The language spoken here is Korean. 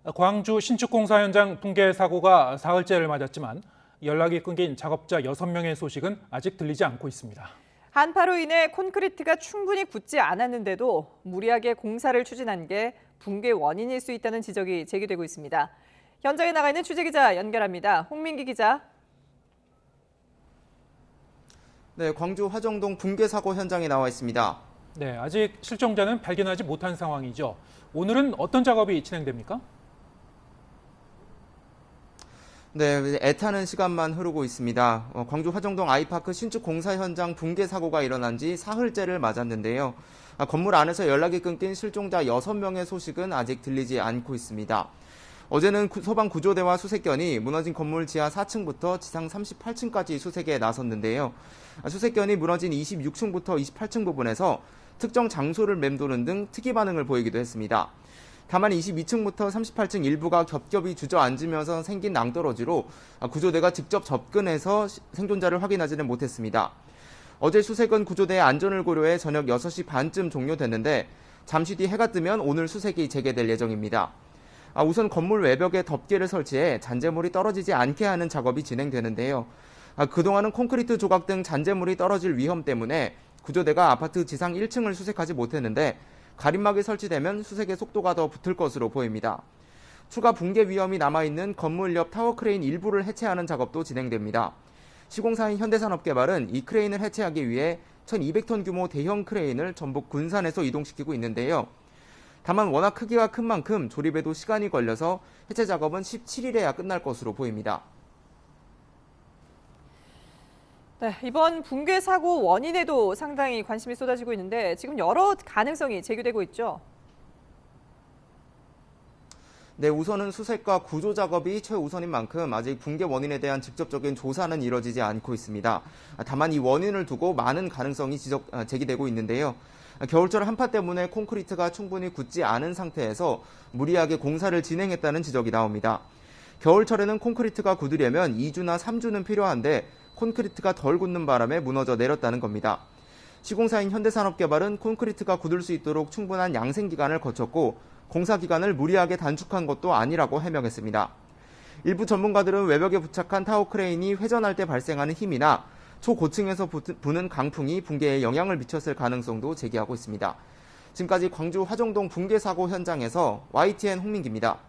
광주 신축공사 현장 붕괴 사고가 사흘째를 맞았지만 연락이 끊긴 작업자 6명의 소식은 아직 들리지 않고 있습니다. 한파로 인해 콘크리트가 충분히 굳지 않았는데도 무리하게 공사를 추진한 게 붕괴 원인일 수 있다는 지적이 제기되고 있습니다. 현장에 나가 있는 취재기자 연결합니다. 홍민기 기자. 네, 광주 화정동 붕괴 사고 현장에 나와 있습니다. 네, 아직 실종자는 발견하지 못한 상황이죠. 오늘은 어떤 작업이 진행됩니까? 네, 애타는 시간만 흐르고 있습니다. 광주 화정동 아이파크 신축 공사 현장 붕괴 사고가 일어난 지 사흘째를 맞았는데요. 건물 안에서 연락이 끊긴 실종자 6명의 소식은 아직 들리지 않고 있습니다. 어제는 소방구조대와 수색견이 무너진 건물 지하 4층부터 지상 38층까지 수색에 나섰는데요. 수색견이 무너진 26층부터 28층 부분에서 특정 장소를 맴도는 등 특이 반응을 보이기도 했습니다. 다만 22층부터 38층 일부가 겹겹이 주저앉으면서 생긴 낭떠러지로 구조대가 직접 접근해서 생존자를 확인하지는 못했습니다. 어제 수색은 구조대의 안전을 고려해 저녁 6시 반쯤 종료됐는데 잠시 뒤 해가 뜨면 오늘 수색이 재개될 예정입니다. 우선 건물 외벽에 덮개를 설치해 잔재물이 떨어지지 않게 하는 작업이 진행되는데요. 그동안은 콘크리트 조각 등 잔재물이 떨어질 위험 때문에 구조대가 아파트 지상 1층을 수색하지 못했는데 가림막이 설치되면 수색의 속도가 더 붙을 것으로 보입니다. 추가 붕괴 위험이 남아있는 건물 옆 타워 크레인 일부를 해체하는 작업도 진행됩니다. 시공사인 현대산업개발은 이 크레인을 해체하기 위해 1200톤 규모 대형 크레인을 전북 군산에서 이동시키고 있는데요. 다만 워낙 크기가 큰 만큼 조립에도 시간이 걸려서 해체 작업은 17일에야 끝날 것으로 보입니다. 네, 이번 붕괴 사고 원인에도 상당히 관심이 쏟아지고 있는데 지금 여러 가능성이 제기되고 있죠. 네, 우선은 수색과 구조 작업이 최우선인 만큼 아직 붕괴 원인에 대한 직접적인 조사는 이뤄지지 않고 있습니다. 다만 이 원인을 두고 많은 가능성이 제기되고 있는데요. 겨울철 한파 때문에 콘크리트가 충분히 굳지 않은 상태에서 무리하게 공사를 진행했다는 지적이 나옵니다. 겨울철에는 콘크리트가 굳으려면 2주나 3주는 필요한데 콘크리트가 덜 굳는 바람에 무너져 내렸다는 겁니다. 시공사인 현대산업개발은 콘크리트가 굳을 수 있도록 충분한 양생 기간을 거쳤고 공사 기간을 무리하게 단축한 것도 아니라고 해명했습니다. 일부 전문가들은 외벽에 부착한 타워 크레인이 회전할 때 발생하는 힘이나 초고층에서 부는 강풍이 붕괴에 영향을 미쳤을 가능성도 제기하고 있습니다. 지금까지 광주 화정동 붕괴 사고 현장에서 YTN 홍민기입니다.